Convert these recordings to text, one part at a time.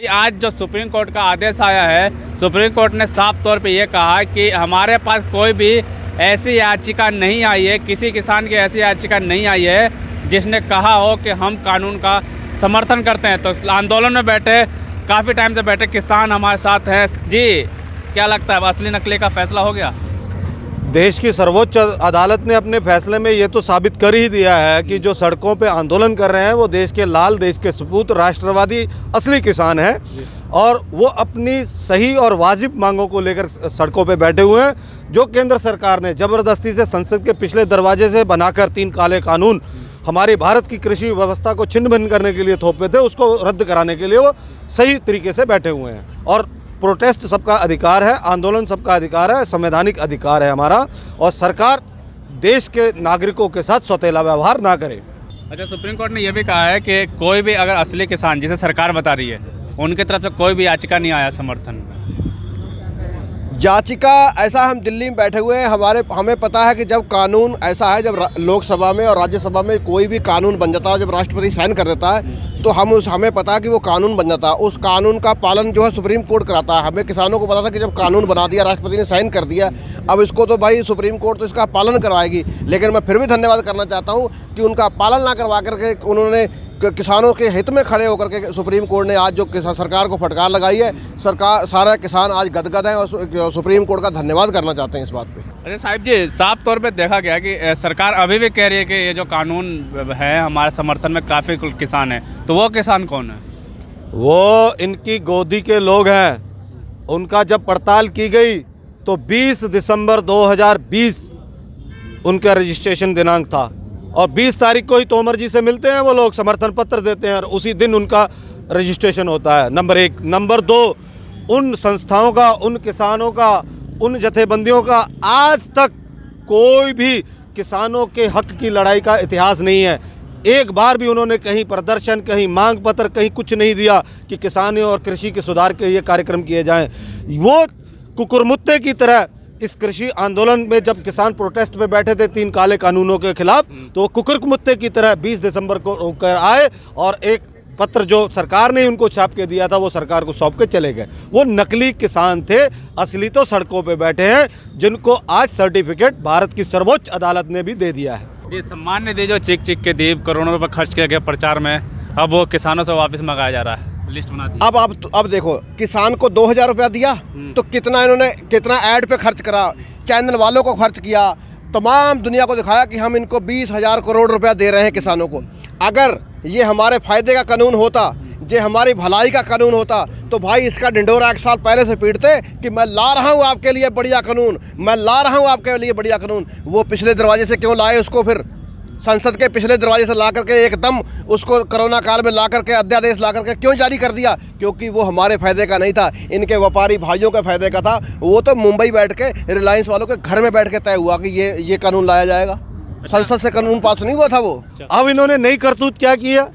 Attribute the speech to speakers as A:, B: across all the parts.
A: आज जो supreme court का आदेश आया है, सुप्रीम कोर्ट ने साफ तौर पे ये कहा कि हमारे पास कोई भी ऐसी याचिका नहीं आई है, किसी किसान की ऐसी याचिका नहीं आई है जिसने कहा हो कि हम कानून का समर्थन करते हैं। तो आंदोलन में बैठे, काफ़ी टाइम से बैठे किसान हमारे साथ हैं। जी, क्या लगता है, असली नकली का फैसला हो गया?
B: देश की सर्वोच्च अदालत ने अपने फैसले में ये तो साबित कर ही दिया है कि जो सड़कों पे आंदोलन कर रहे हैं वो देश के लाल, देश के सपूत, राष्ट्रवादी असली किसान हैं और वो अपनी सही और वाजिब मांगों को लेकर सड़कों पे बैठे हुए हैं। जो केंद्र सरकार ने ज़बरदस्ती से संसद के पिछले दरवाजे से बनाकर 3 काले कानून हमारी भारत की कृषि व्यवस्था को छिन्न भिन्न करने के लिए थोपे थे, उसको रद्द कराने के लिए वो सही तरीके से बैठे हुए हैं। और प्रोटेस्ट सबका अधिकार है, आंदोलन सबका अधिकार है, संवैधानिक अधिकार है हमारा, और सरकार देश के नागरिकों के साथ सौतेला व्यवहार ना करे।
A: अच्छा, सुप्रीम कोर्ट ने यह भी कहा है कि कोई भी अगर असली किसान, जिसे सरकार बता रही है, उनकी तरफ से कोई भी याचिका नहीं आया समर्थन में।
C: याचिका ऐसा, हम दिल्ली में बैठे हुए हैं, हमें पता है कि जब कानून ऐसा है, जब लोकसभा में और राज्यसभा में कोई भी कानून बन जाता है, जब राष्ट्रपति साइन कर देता है तो हमें पता है कि वो कानून बन जाता है। उस कानून का पालन जो है सुप्रीम कोर्ट कराता है। हमें किसानों को पता था कि जब कानून बना दिया, राष्ट्रपति ने साइन कर दिया, अब इसको तो भाई सुप्रीम कोर्ट तो इसका पालन करवाएगी। लेकिन मैं फिर भी धन्यवाद करना चाहता हूँ कि उनका पालन ना करवा करके उन्होंने किसानों के हित में खड़े होकर के सुप्रीम कोर्ट ने आज जो सरकार को फटकार लगाई है, सरकार, सारा किसान आज गदगद है और सुप्रीम कोर्ट का धन्यवाद करना चाहते हैं इस बात पे।
A: अच्छा साहिब जी, साफ तौर पे देखा गया कि सरकार अभी भी कह रही है कि ये जो कानून है हमारे समर्थन में काफ़ी किसान हैं, तो वो किसान कौन है?
B: वो इनकी गोदी के लोग हैं। उनका जब पड़ताल की गई तो 20 दिसंबर 2020 उनका रजिस्ट्रेशन दिनांक था और 20 तारीख को ही तोमर जी से मिलते हैं वो लोग, समर्थन पत्र देते हैं और उसी दिन उनका रजिस्ट्रेशन होता है। नंबर 1। नंबर 2, उन संस्थाओं का, उन किसानों का, उन जथेबंदियों का आज तक कोई भी किसानों के हक की लड़ाई का इतिहास नहीं है। एक बार भी उन्होंने कहीं प्रदर्शन, कहीं मांग पत्र, कहीं कुछ नहीं दिया कि किसानों और कृषि के सुधार के ये कार्यक्रम किए जाएं। वो कुकुरमुत्ते की तरह इस कृषि आंदोलन में जब किसान प्रोटेस्ट पे बैठे थे 3 काले कानूनों के खिलाफ, तो वो कुकुरमुत्ते की तरह 20 दिसंबर को होकर आए और एक पत्र जो सरकार ने उनको छाप के दिया था वो सरकार को सौंप के चले गए। वो नकली किसान थे, असली तो सड़कों पे बैठे हैं, जिनको आज सर्टिफिकेट भारत की सर्वोच्च अदालत ने भी दे दिया है।
A: ये सम्मान निधि जो चिक चिक के दी, करोड़ों रुपए खर्च किया गया प्रचार में, अब वो किसानों से वापस मंगाया जा रहा है, लिस्ट बना दी।
C: अब देखो, किसान को 2000 रुपया दिया तो कितना ऐड पे खर्च करा, चैनल वालों को खर्च किया, तमाम दुनिया को दिखाया कि हम इनको 20,000 करोड़ रुपया दे रहे हैं किसानों को। अगर ये हमारे फायदे का कानून होता, ये हमारी भलाई का कानून होता, तो भाई इसका ढिंढोरा 1 साल पहले से पीटते कि मैं ला रहा हूँ आपके लिए बढ़िया कानून, मैं ला रहा हूँ आपके लिए बढ़िया कानून। वो पिछले दरवाजे से क्यों लाए उसको, फिर संसद के पिछले दरवाजे से ला करके एकदम उसको कोरोना काल में ला करके अध्यादेश ला करके क्यों जारी कर दिया? क्योंकि वो हमारे फायदे का नहीं था, इनके व्यापारी भाइयों के फायदे का था। वो तो मुंबई बैठ के रिलायंस वालों के घर में बैठ के तय हुआ कि ये कानून लाया जाएगा। संसद से कानून पास नहीं हुआ था वो।
B: अब इन्होंने नई करतूत क्या किया?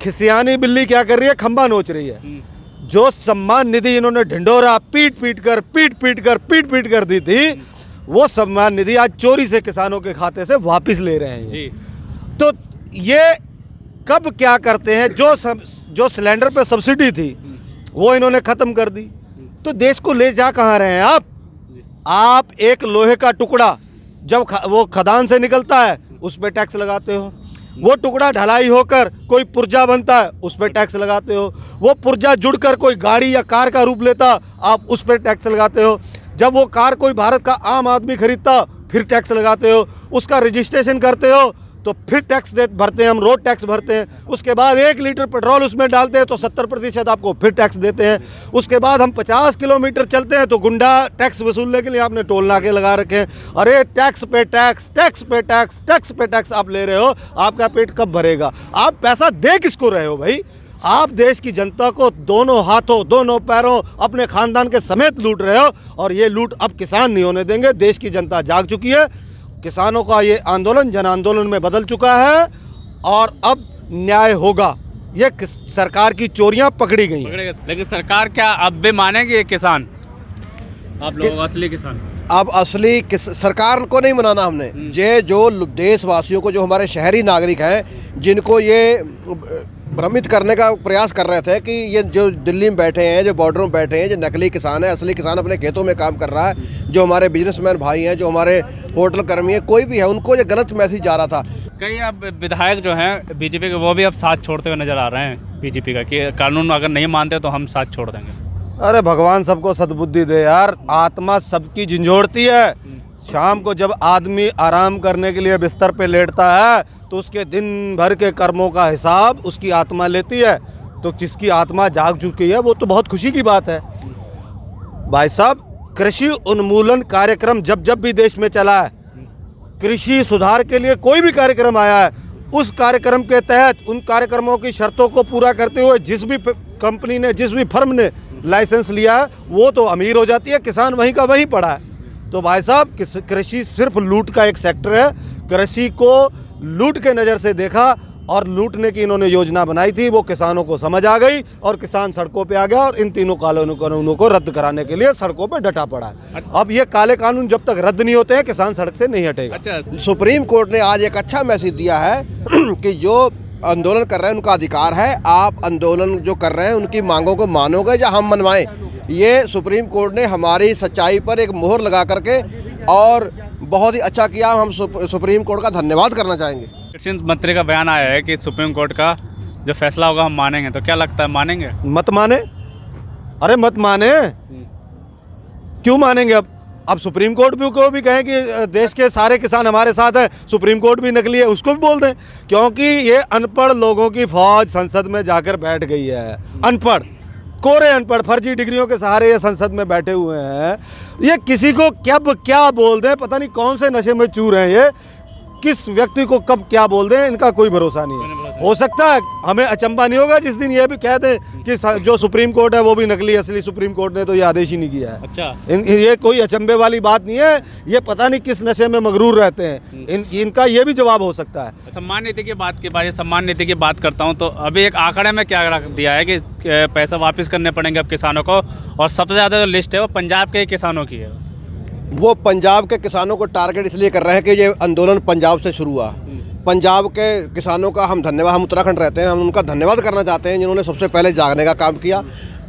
B: खिसियानी बिल्ली क्या कर रही है? खंबा नोच रही है। जो सम्मान निधि इन्होंने ढिंडोरा पीट पीट कर दी थी, वो सम्मान निधि आज चोरी से किसानों के खाते से वापस ले रहे हैं। तो ये कब क्या करते हैं? जो सिलेंडर पे सब्सिडी थी वो इन्होंने ख़त्म कर दी, तो देश को ले जा कहाँ रहे हैं आप? एक लोहे का टुकड़ा जब वो खदान से निकलता है उस पर टैक्स लगाते हो, वो टुकड़ा ढलाई होकर कोई पुर्जा बनता है उस पर टैक्स लगाते हो, वो पुर्जा जुड़कर कोई गाड़ी या कार का रूप लेता आप उस पर टैक्स लगाते हो, जब वो कार कोई भारत का आम आदमी खरीदता फिर टैक्स लगाते हो, उसका रजिस्ट्रेशन करते हो तो फिर टैक्स भरते हैं, हम रोड टैक्स भरते हैं। उसके बाद 1 लीटर पेट्रोल उसमें डालते हैं तो 70% आपको फिर टैक्स देते हैं। उसके बाद हम 50 किलोमीटर चलते हैं तो गुंडा टैक्स वसूलने के लिए आपने टोल नाके लगा रखे हैं। अरे टैक्स पे टैक्स, टैक्स पे टैक्स, टैक्स पे टैक्स आप ले रहे हो, आपका पेट कब भरेगा? आप पैसा दे किसको रहे हो भाई? आप देश की जनता को दोनों हाथों, दोनों पैरों, अपने खानदान के समेत लूट रहे हो और ये लूट अब किसान नहीं होने देंगे। देश की जनता जाग चुकी है, किसानों का ये आंदोलन जन आंदोलन में बदल चुका है और अब न्याय होगा। ये सरकार की चोरियां पकड़ी गई हैं।
A: लेकिन सरकार क्या अब भी मानेगी ये किसान, आप लोग असली किसान?
C: अब असली सरकार को नहीं मनाना हमने। ये जो देशवासियों को, जो हमारे शहरी नागरिक हैं, जिनको ये भ्रमित करने का प्रयास कर रहे थे कि ये जो दिल्ली में बैठे हैं, जो बॉर्डरों में बैठे हैं, जो नकली किसान है, असली किसान अपने खेतों में काम कर रहा है, जो हमारे बिजनेसमैन भाई हैं, जो हमारे होटल कर्मी हैं, कोई भी है, उनको ये गलत मैसेज जा रहा था।
A: कई अब विधायक जो हैं बीजेपी के वो भी अब साथ छोड़ते हुए नजर आ रहे हैं बीजेपी का, कि कानून अगर नहीं मानते तो हम साथ छोड़ देंगे।
B: अरे भगवान सबको सद्बुद्धि दे यार, आत्मा सबकी झंझोड़ती है। शाम को जब आदमी आराम करने के लिए बिस्तर पे लेटता है तो उसके दिन भर के कर्मों का हिसाब उसकी आत्मा लेती है। तो जिसकी आत्मा जाग चुकी है वो तो बहुत खुशी की बात है। भाई साहब, कृषि उन्मूलन कार्यक्रम जब जब भी देश में चला है, कृषि सुधार के लिए कोई भी कार्यक्रम आया है, उस कार्यक्रम के तहत उन कार्यक्रमों की शर्तों को पूरा करते हुए जिस भी कंपनी ने, जिस भी फर्म ने लाइसेंस लिया है वो तो अमीर हो जाती है, किसान वहीं का वहीं पड़ा है। तो भाई साहब, कृषि सिर्फ लूट का एक सेक्टर है। कृषि को लूट के नज़र से देखा और लूटने की इन्होंने योजना बनाई थी, वो किसानों को समझ आ गई और किसान सड़कों पे आ गया और इन तीनों कानूनों को रद्द कराने के लिए सड़कों पे डटा पड़ा है। अब ये काले कानून जब तक रद्द नहीं होते हैं, किसान सड़क से नहीं हटेगा।
A: अच्छा,
C: सुप्रीम कोर्ट ने आज एक अच्छा मैसेज दिया है कि जो आंदोलन कर रहे हैं उनका अधिकार है, आप आंदोलन जो कर रहे हैं उनकी मांगों को मानोगे या हम मनवाएं। ये सुप्रीम कोर्ट ने हमारी सच्चाई पर एक मोहर लगा करके और बहुत ही अच्छा किया। हम सुप्रीम कोर्ट का धन्यवाद करना चाहेंगे।
A: कृषि मंत्री का बयान आया है कि सुप्रीम कोर्ट का जो फैसला होगा हम मानेंगे, तो क्या लगता है मानेंगे?
B: मत माने, अरे मत माने, क्यों मानेंगे? अब सुप्रीम कोर्ट भी को भी कहें कि देश के सारे किसान हमारे साथ हैं, सुप्रीम कोर्ट भी नकली है, उसको भी बोल दें, क्योंकि ये अनपढ़ लोगों की फौज संसद में जाकर बैठ गई है। अनपढ़, कोरे अनपढ़, फर्जी डिग्रियों के सहारे ये संसद में बैठे हुए हैं। ये किसी को कब क्या बोल दें, पता नहीं कौन से नशे में चूर हैं ये, किस व्यक्ति को कब क्या बोल दें, इनका कोई भरोसा नहीं है। हो सकता है हमें अचंभा नहीं होगा जिस दिन ये भी कह दें कि जो सुप्रीम कोर्ट है वो भी नकली, असली सुप्रीम कोर्ट ने तो ये आदेश ही नहीं किया है।
A: अच्छा,
B: ये कोई अचंभे वाली बात नहीं है। ये पता नहीं किस नशे में मगरूर रहते हैं, इनका ये भी जवाब हो सकता है।
A: सम्मान नीति की बात की, भाई सम्मान नीति की बात करता हूँ, तो अभी एक आंकड़े में क्या रख दिया है कि पैसा वापस करने पड़ेंगे अब किसानों को, और सबसे ज़्यादा जो लिस्ट है वो पंजाब के किसानों की है।
C: वो पंजाब के किसानों को टारगेट इसलिए कर रहे हैं कि ये आंदोलन पंजाब से शुरू हुआ। पंजाब के किसानों का हम धन्यवाद, हम उत्तराखंड रहते हैं, हम उनका धन्यवाद करना चाहते हैं जिन्होंने सबसे पहले जागने का काम किया।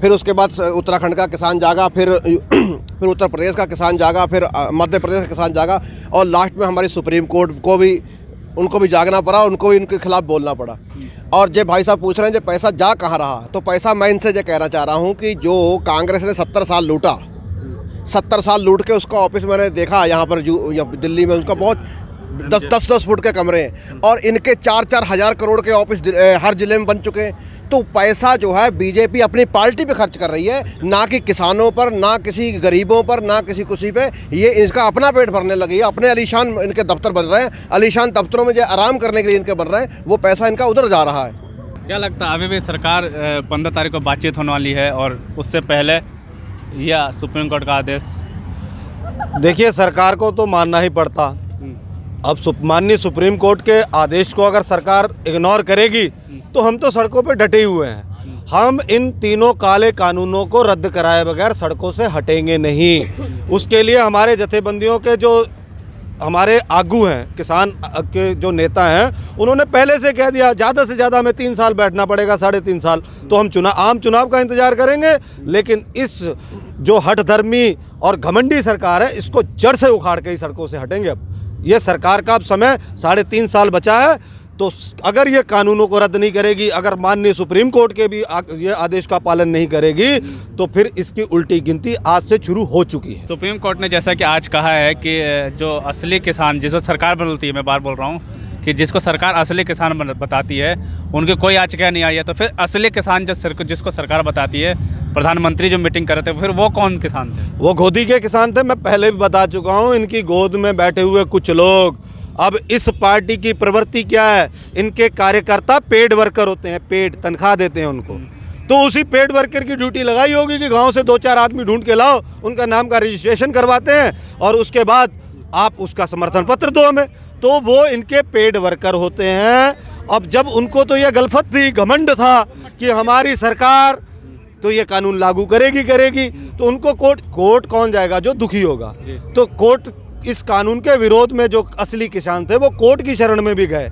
C: फिर उसके बाद उत्तराखंड का किसान जागा, फिर उत्तर प्रदेश का किसान जागा, फिर मध्य प्रदेश का किसान जागा, और लास्ट में हमारी सुप्रीम कोर्ट को भी, उनको भी जागना पड़ा, उनको भी इनके खिलाफ बोलना पड़ा। और जो भाई साहब पूछ रहे हैं जो पैसा जा कहाँ रहा, तो पैसा मैं इनसे ये कहना चाह रहा हूँ कि जो कांग्रेस ने 70 साल लूटा, 70 साल लूट के उसका ऑफिस मैंने देखा यहाँ पर दिल्ली में, उनका बहुत 10-10 फुट के कमरे हैं, और इनके 4-4 हज़ार करोड़ के ऑफिस हर जिले में बन चुके हैं। तो पैसा जो है बीजेपी अपनी पार्टी पे खर्च कर रही है, ना कि किसानों पर, ना किसी गरीबों पर, ना किसी कुछ पे। ये इसका अपना पेट भरने लगी है, अपने आलीशान इनके दफ्तर बन रहे हैं, आलीशान दफ्तरों में जो आराम करने के लिए इनके बन रहे हैं, वो पैसा इनका उधर जा रहा है।
A: क्या लगता है अभी भी सरकार 15 तारीख को बातचीत होने वाली है, और उससे पहले या सुप्रीम कोर्ट का आदेश?
B: देखिए, सरकार को तो मानना ही पड़ता। अब माननीय सुप्रीम कोर्ट के आदेश को अगर सरकार इग्नोर करेगी तो हम तो सड़कों पे डटे हुए हैं। हम इन तीनों काले कानूनों को रद्द कराए बगैर सड़कों से हटेंगे नहीं। उसके लिए हमारे जथेबंदियों के जो हमारे आगू हैं, किसान के जो नेता हैं, उन्होंने पहले से कह दिया ज़्यादा से ज़्यादा हमें 3 साल बैठना पड़ेगा, 3.5 साल, तो हम आम चुनाव का इंतज़ार करेंगे। लेकिन इस जो हठधर्मी और घमंडी सरकार है, इसको जड़ से उखाड़ के ही सड़कों से हटेंगे। अब ये सरकार का अब समय 3.5 साल बचा है, तो अगर ये कानूनों को रद्द नहीं करेगी, अगर माननीय सुप्रीम कोर्ट के भी ये आदेश का पालन नहीं करेगी, तो फिर इसकी उल्टी गिनती आज से शुरू हो चुकी है।
A: सुप्रीम कोर्ट ने जैसा कि आज कहा है कि जो असली किसान, जिसको सरकार बदलती है, मैं बार बोल रहा हूँ कि जिसको सरकार असली किसान बताती है उनकी कोई याचिका नहीं आई है, तो फिर असली किसान जिसको सरकार बताती है, प्रधानमंत्री जो मीटिंग कर रहे थे, फिर वो कौन किसान थे?
B: वो गोदी के किसान थे। मैं पहले भी बता चुका हूँ, इनकी गोद में बैठे हुए कुछ लोग। अब इस पार्टी की प्रवृत्ति क्या है, इनके कार्यकर्ता पेड वर्कर होते हैं, पेड तनख्वाह देते हैं उनको, तो उसी पेड वर्कर की ड्यूटी लगाई होगी कि गांव से 2-4 आदमी ढूंढ के लाओ, उनका नाम का रजिस्ट्रेशन करवाते हैं और उसके बाद आप उसका समर्थन पत्र दो हमें, तो वो इनके पेड वर्कर होते हैं। अब जब उनको तो ये गलफत थी, घमंड था कि हमारी सरकार तो ये कानून लागू करेगी, तो उनको कोर्ट कौन जाएगा? जो दुखी होगा। तो कोर्ट इस कानून के विरोध में जो असली किसान थे वो कोर्ट की शरण में भी गए।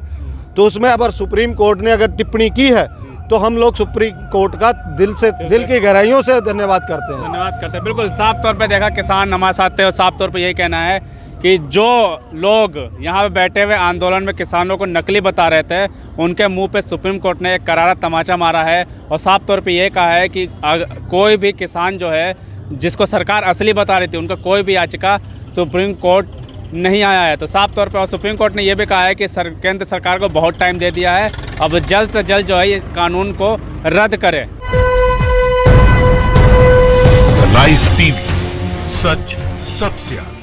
B: तो उसमें अगर सुप्रीम कोर्ट ने अगर टिप्पणी की है तो हम लोग सुप्रीम कोर्ट का दिल की गहराइयों से धन्यवाद करते हैं।
A: धन्यवाद करते हैं। बिल्कुल साफ तौर पे देखा किसान हमारे साथ थे और साफ तौर पे यही कहना है कि जो लोग यहाँ पे बैठे हुए आंदोलन में किसानों को नकली बता रहे थे, उनके मुंह पे सुप्रीम कोर्ट ने एक करारा तमाचा मारा है और साफ तौर पे ये कहा है कि कोई भी किसान जो है जिसको सरकार असली बता रही थी, उनका कोई भी याचिका सुप्रीम कोर्ट नहीं आया है। तो साफ तौर पे और सुप्रीम कोर्ट ने यह भी कहा है कि केंद्र सरकार को बहुत टाइम दे दिया है, अब जल्द से जल्द जो है ये कानून को रद्द करे।
D: लाइव टीवी, सच सबसे आगे।